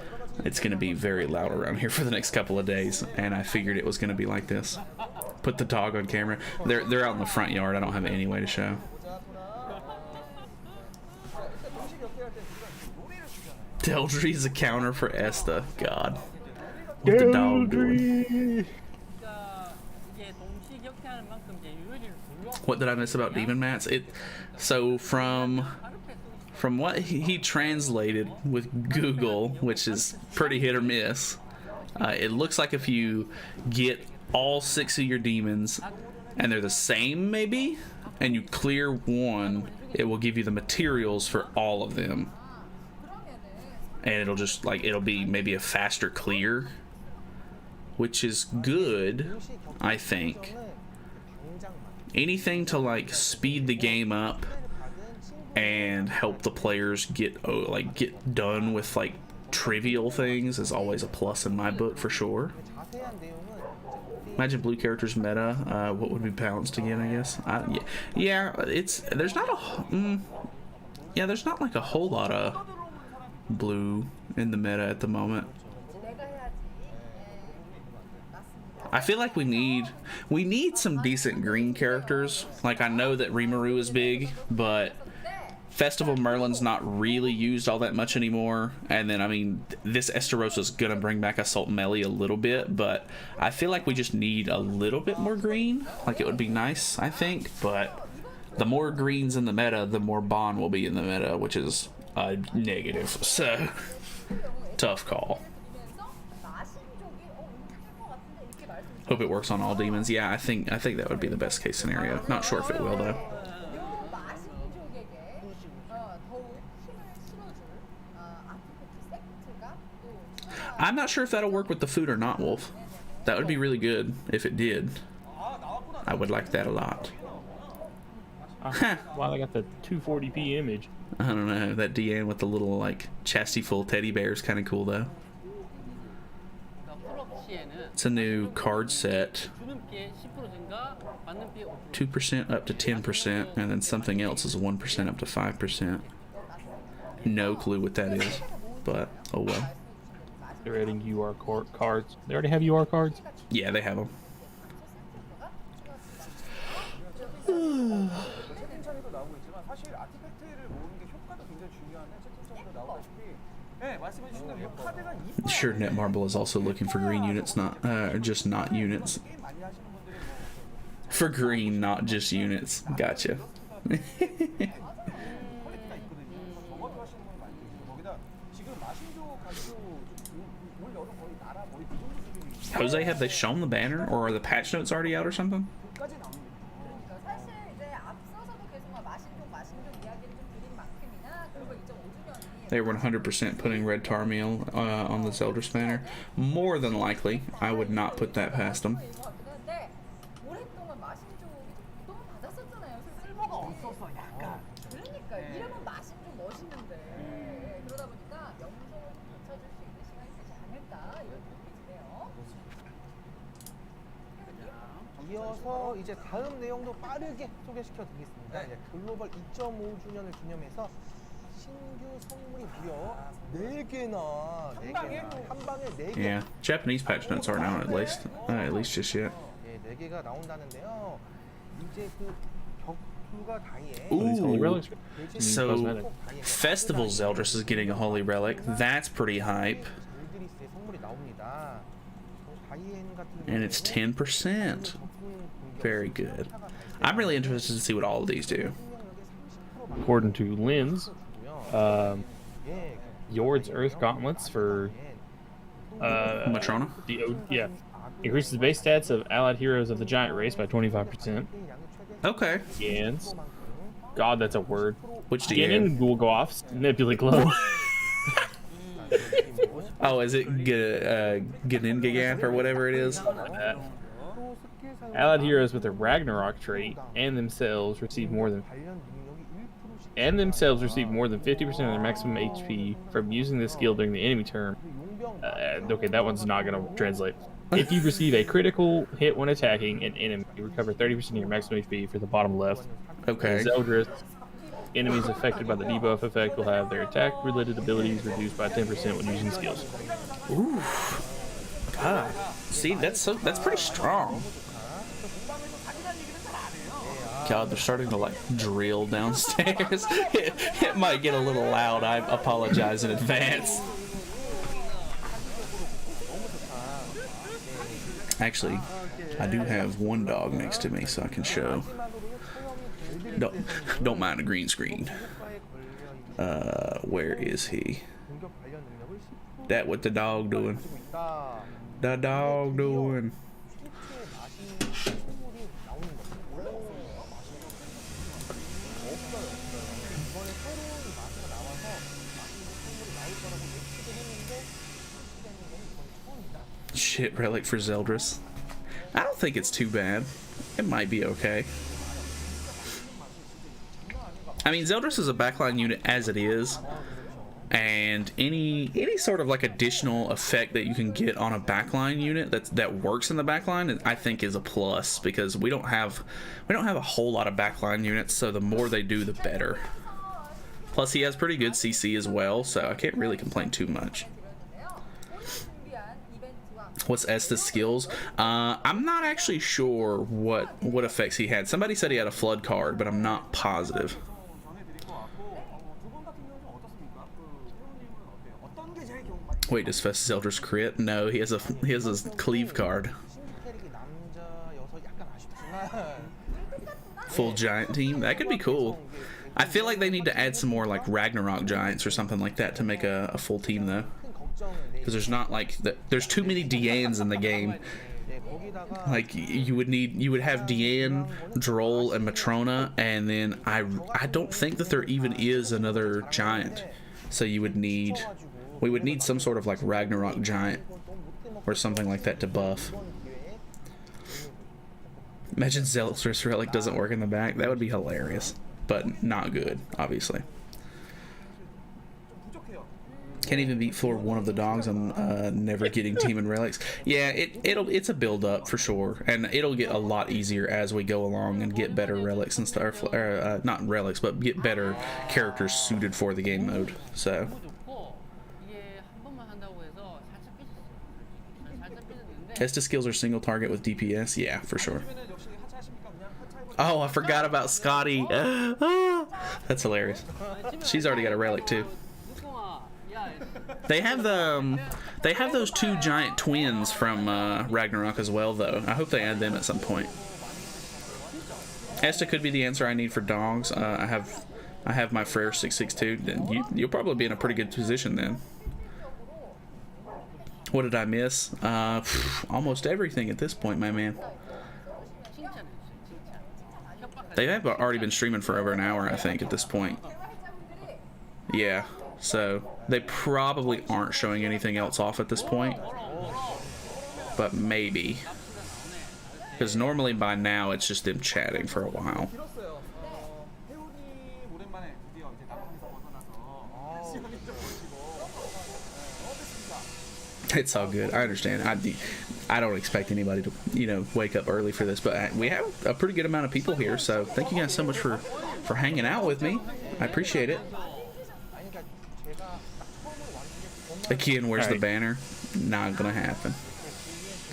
it's going to be very loud around here for the next couple of days, and I figured it was going to be like this. Put the dog on camera. They're out in the front yard. I don't have any way to show. Deldry's a counter for Esta. God. What the dog doing? What did I miss about demon mats? So from what he translated with Google, which is pretty hit or miss, it looks like if you get all 6 of your demons and they're the same maybe, and you clear one, it will give you the materials for all of them, and it'll be maybe a faster clear, which is good, I think. Anything to like speed the game up and help the players get done with like trivial things is always a plus in my book for sure. Imagine blue characters meta. What would be balanced again? I guess. There's not like a whole lot of blue in the meta at the moment. I feel like we need some decent green characters. Like, I know that Rimuru is big, but Festival Merlin's not really used all that much anymore. And then, I mean, this Estarossa is gonna bring back Assault Melee a little bit, but I feel like we just need a little bit more green. Like, it would be nice, I think, but the more greens in the meta, the more Bond will be in the meta, which is a negative. So, tough call. Hope it works on all demons. Yeah, I think that would be the best case scenario. Not sure if it will though. I'm not sure if that'll work with the food or not, Wolf. That would be really good if it did. I would like that a lot. Wow, I got the 240p image. I don't know. That Deanne with the little like chassis full teddy bear is kind of cool though. It's a new card set. 2% up to 10%, and then something else is 1% up to 5%. No clue what that is, but oh well. They're adding UR cards. They already have UR cards? Yeah, they have them. Sure, Netmarble is also looking for green units, not just not units. For green, not just units. Gotcha. Jose, have they shown the banner, or are the patch notes already out or something? They were 100% putting red tar meal on the Zeldris banner. More than likely, I would not put that past them. 이어서 이제 다음 내용도 빠르게 소개시켜 드리겠습니다. 이제 글로벌 2.5주년을 기념해서 신규 선물이 무려 4개나 한 방에 4개. Yeah, Japanese patch notes aren't out at least just yet. 예, 4개가 나온다는데요. 이제 그 격투가 다이에 Ooh, so Festival Zeldris is getting a Holy Relic. That's pretty hype. 선물이 나옵니다. And it's 10%. Very good. I'm really interested to see what all of these do. According to Lynn's, Yord's Earth Gauntlets for Matrona? increases the base stats of allied heroes of the giant race by 25%. Okay. Gans. God, that's a word. Which Ganon Gulgoff's Nebula Glow. Oh, is it Ganingagamp or whatever it is? Allied heroes with the Ragnarok trait and themselves receive more than 50% of their maximum HP from using this skill during the enemy turn. Okay, that one's not going to translate. If you receive a critical hit when attacking an enemy, you recover 30% of your maximum HP for the bottom left. Okay. Zeldris, enemies affected by the debuff effect will have their attack-related abilities reduced by 10% when using skills. Ooh. God. See, that's pretty strong. God, they're starting to like drill downstairs. It might get a little loud. I apologize in advance. Actually, I do have one dog next to me, so I can show. Don't mind the green screen. Where is he? That what the dog doing? The dog doing. Shit, Relic for Zeldris. I don't think it's too bad. It might be okay. I mean, Zeldris is a backline unit as it is, and any sort of like additional effect that you can get on a backline unit that works in the backline, I think is a plus, because we don't have a whole lot of backline units, so the more they do, the better. Plus, he has pretty good CC as well, so I can't really complain too much. What's Estes' skills? I'm not actually sure what effects he had. Somebody said he had a flood card, but I'm not positive. Wait, does Festus Eldris crit? No, he has a cleave card. Full giant team? That could be cool. I feel like they need to add some more like Ragnarok giants or something like that to make a full team though. Because there's not like there's too many Deannes in the game. Like you would have Deanne, Droll, and Matrona, and then I don't think that there even is another giant. So we would need some sort of like Ragnarok giant or something like that to buff. Imagine Zealous Relic doesn't work in the back. That would be hilarious, but not good, obviously. Can't even beat floor 1 of the dogs. I'm never getting team and relics. Yeah, it's a build up for sure, and it'll get a lot easier as we go along and get better relics and stuff. Not relics, but get better characters suited for the game mode. So. Estes skills are single target with DPS. Yeah, for sure. Oh, I forgot about Scotty. That's hilarious. She's already got a relic too. They have those 2 giant twins from Ragnarok as well, though. I hope they add them at some point. Esta could be the answer I need for dogs. I have my Frere 662. Then you'll probably be in a pretty good position then. What did I miss? Almost everything at this point, my man. They have already been streaming for over an hour, I think, at this point. Yeah, so they probably aren't showing anything else off at this point. But maybe. Because normally by now it's just them chatting for a while. It's all good. I understand. I don't expect anybody to, wake up early for this, but we have a pretty good amount of people here, so thank you guys so much for hanging out with me. I appreciate it. Again, where's the banner? Not gonna happen.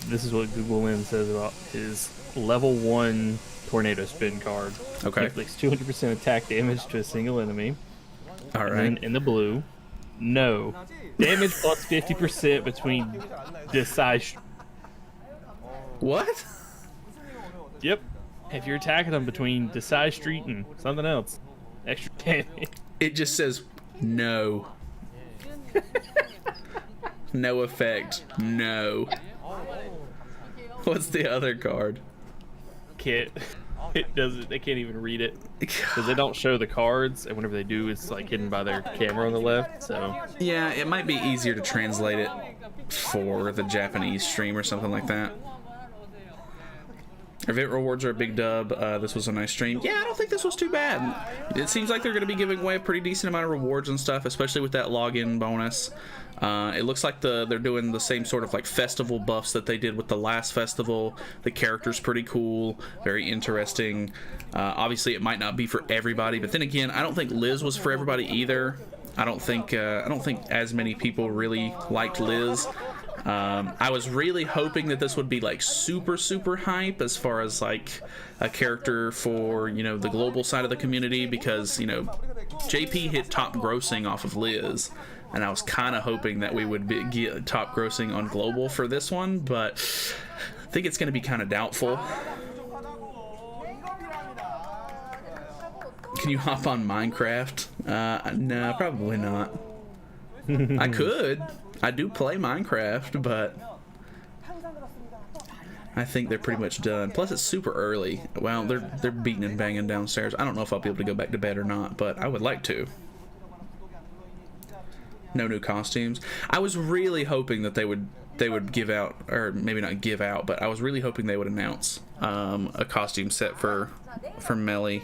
This is what Google Lens says about his level 1 tornado spin card. Okay. Inflicts 200% attack damage to a single enemy. All right. And then in the blue, no. Damage plus 50% between decide. What? Yep. If you're attacking them between Desai Street and something else, extra damage. It just says no. No effect. No. What's the other card? It doesn't. They can't even read it because they don't show the cards, and whenever they do, it's like hidden by their camera on the left. So yeah, it might be easier to translate it for the Japanese stream or something like that. Event rewards are a big dub. This was a nice stream. Yeah, I don't think this was too bad. It seems like they're going to be giving away a pretty decent amount of rewards and stuff, especially with that login bonus. It looks like they're doing the same sort of like festival buffs that they did with the last festival. The character's pretty cool, very interesting. Obviously, it might not be for everybody, but then again, I don't think Liz was for everybody either. I don't think as many people really liked Liz. I was really hoping that this would be like super hype as far as like a character for, you know, the global side of the community, because, you know, JP hit top grossing off of Liz, and I was kind of hoping that we would get top grossing on global for this one, but I think it's going to be kind of doubtful. Can you hop on Minecraft? No, probably not. I could. I do play Minecraft, but I think they're pretty much done. Plus, it's super early. Well, they're beating and banging downstairs. I don't know if I'll be able to go back to bed or not, but I would like to. No new costumes. I was really hoping that they would give out, or maybe not give out, but I was really hoping they would announce a costume set for Melly.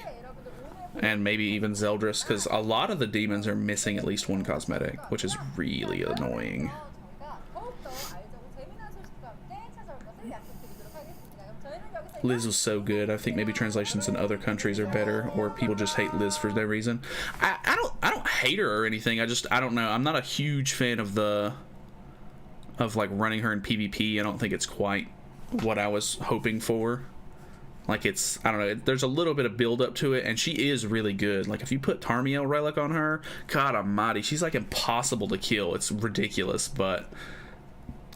And maybe even Zeldris, because a lot of the demons are missing at least one cosmetic, which is really annoying. Liz was so good. I think maybe translations in other countries are better, or people just hate Liz for no reason. I don't hate her or anything. I don't know. I'm not a huge fan of like running her in PvP. I don't think it's quite what I was hoping for. Like, it's, I don't know, there's a little bit of build up to it, and she is really good. Like, if you put Tarmiel Relic on her, God almighty, she's like impossible to kill. It's ridiculous, but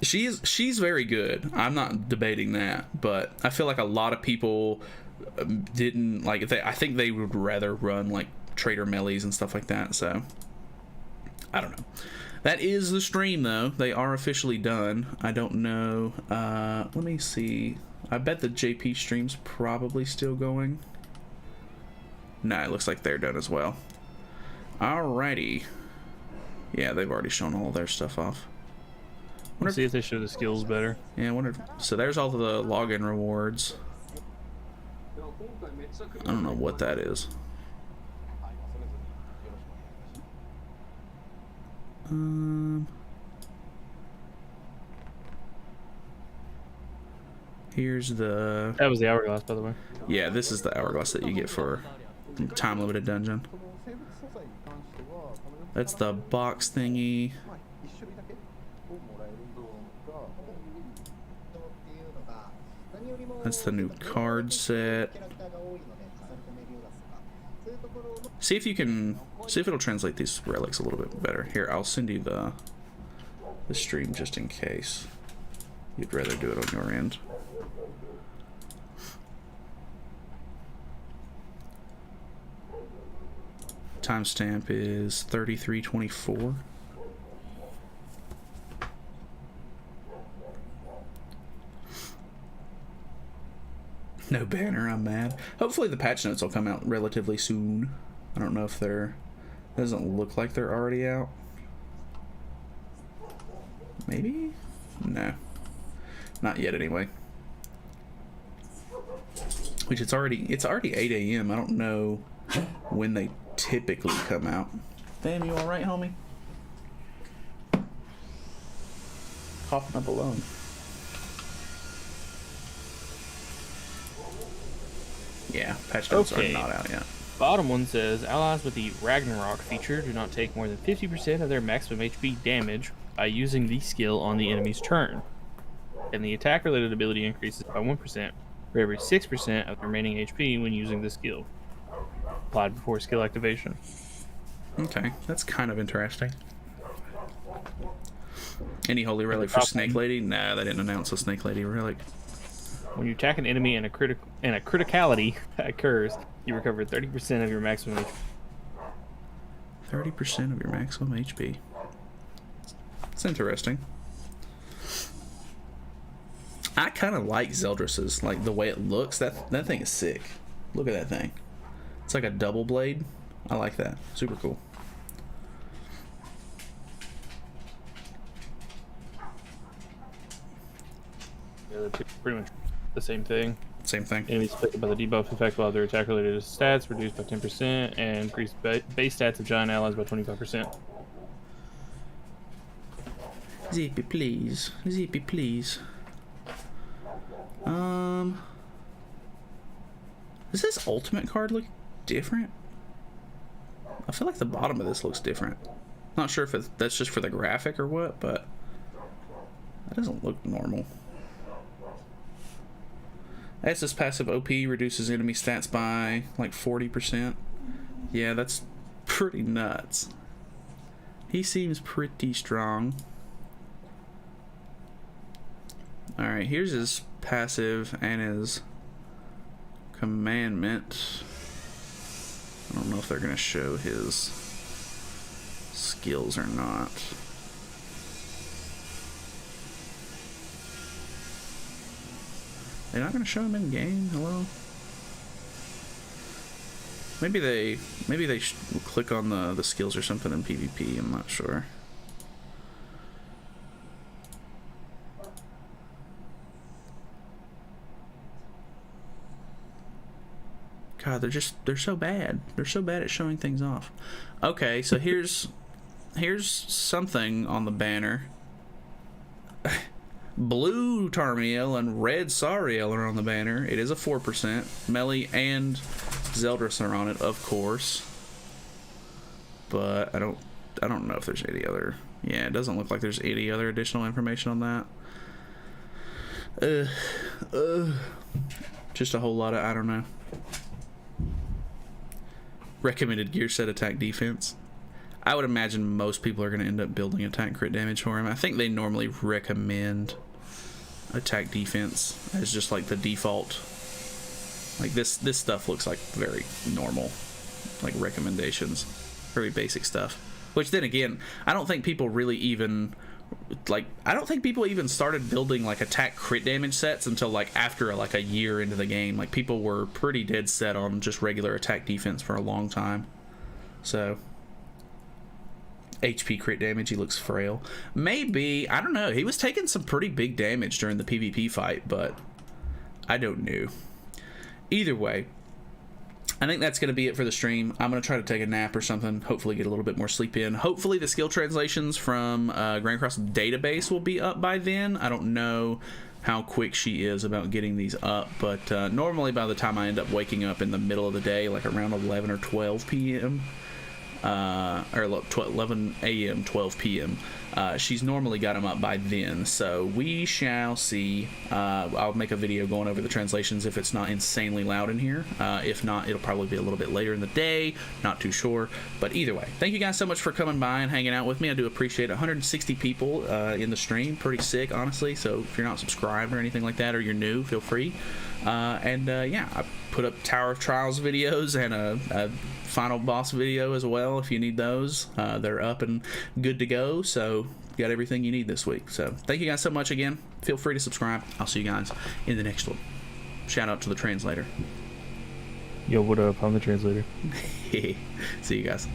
she's very good. I'm not debating that, but I feel like a lot of people didn't like. I think they would rather run like Trader Mellies and stuff like that. So I don't know. That is the stream, though. They are officially done. I don't know. Let me see. I bet the JP stream's probably still going. Nah, it looks like they're done as well. Alrighty. Yeah, they've already shown all of their stuff off. Let's see if they show the skills better. Yeah, I wonder. So there's all the login rewards. I don't know what that is. Here's the... That was the hourglass, by the way. Yeah, this is the hourglass that you get for time-limited dungeon. That's the box thingy. That's the new card set. See if you can... See if it'll translate these relics a little bit better. Here, I'll send you the stream just in case you'd rather do it on your end. Timestamp is 33:24. No banner, I'm mad. Hopefully the patch notes will come out relatively soon. I don't know if they're... Doesn't look like they're already out. Maybe? No. Not yet anyway. Which it's already 8 a.m. I don't know when they typically come out. Damn, you alright, homie? Coughing up alone. Yeah, patch notes are not out yet. Bottom one says, allies with the Ragnarok feature do not take more than 50% of their maximum HP damage by using the skill on the enemy's turn. And the attack-related ability increases by 1% for every 6% of the remaining HP when using the skill. Applied before skill activation. Okay, that's kind of interesting. Any holy relic for Snake Lady? Nah, they didn't announce a Snake Lady relic. When you attack an enemy and a criticality occurs, you recover 30% of your maximum HP. 30% of your maximum HP. It's interesting. I kind of like Zeldris's, like the way it looks. That thing is sick. Look at that thing. It's like a double blade. I like that. Super cool. Yeah, they're pretty much the same thing. Same thing. Enemies affected by the debuff effect while their attack related stats reduced by 10% and increased base stats of giant allies by 25%. Zippy, please. Zippy, please. Does this ultimate card look different? I feel like the bottom of this looks different. Not sure if that's just for the graphic or what, but That doesn't look normal. Estus passive OP reduces enemy stats by like 40%. Yeah, that's pretty nuts. He seems pretty strong. Alright, here's his passive and his commandment. I don't know if they're going to show his skills or not. They're not going to show him in game. Hello. Maybe they click on the skills or something in PvP. I'm not sure. God, they're so bad. They're so bad at showing things off. Okay, so here's something on the banner. Blue Tarmiel and red Sariel are on the banner. It is a 4%. Melee and Zeldris are on it, of course. But I don't know if there's any other. Yeah, it doesn't look like there's any other additional information on that. Just a whole lot of I don't know. Recommended gear set attack defense. I would imagine most people are going to end up building attack crit damage for him. I think they normally recommend attack defense as just like the default. Like this stuff looks like very normal, like recommendations, very basic stuff. Which then again, I don't think people really even started building like attack crit damage sets until like after like a year into the game. Like people were pretty dead set on just regular attack defense for a long time. So HP crit damage, he looks frail. Maybe, I don't know, he was taking some pretty big damage during the PvP fight, but I don't know. Either way, I think that's going to be it for the stream. I'm going to try to take a nap or something, hopefully get a little bit more sleep in. Hopefully the skill translations from Grand Cross database will be up by then. I don't know how quick she is about getting these up, but normally by the time I end up waking up in the middle of the day, like around 11 or 12 p.m., or 11 a.m., 12 p.m. She's normally got them up by then, so we shall see. I'll make a video going over the translations if it's not insanely loud in here. If not, it'll probably be a little bit later in the day. Not too sure, but either way, thank you guys so much for coming by and hanging out with me. I do appreciate it. 160 people in the stream. Pretty sick, honestly. So if you're not subscribed or anything like that, or you're new, feel free. Yeah, I put up Tower of Trials videos and a final boss video as well if you need those. They're up and good to go, so you got everything you need this week. So thank you guys so much again. Feel free to subscribe. I'll see you guys in the next one. Shout out to the translator. Yo, what up? I'm the translator. See you guys.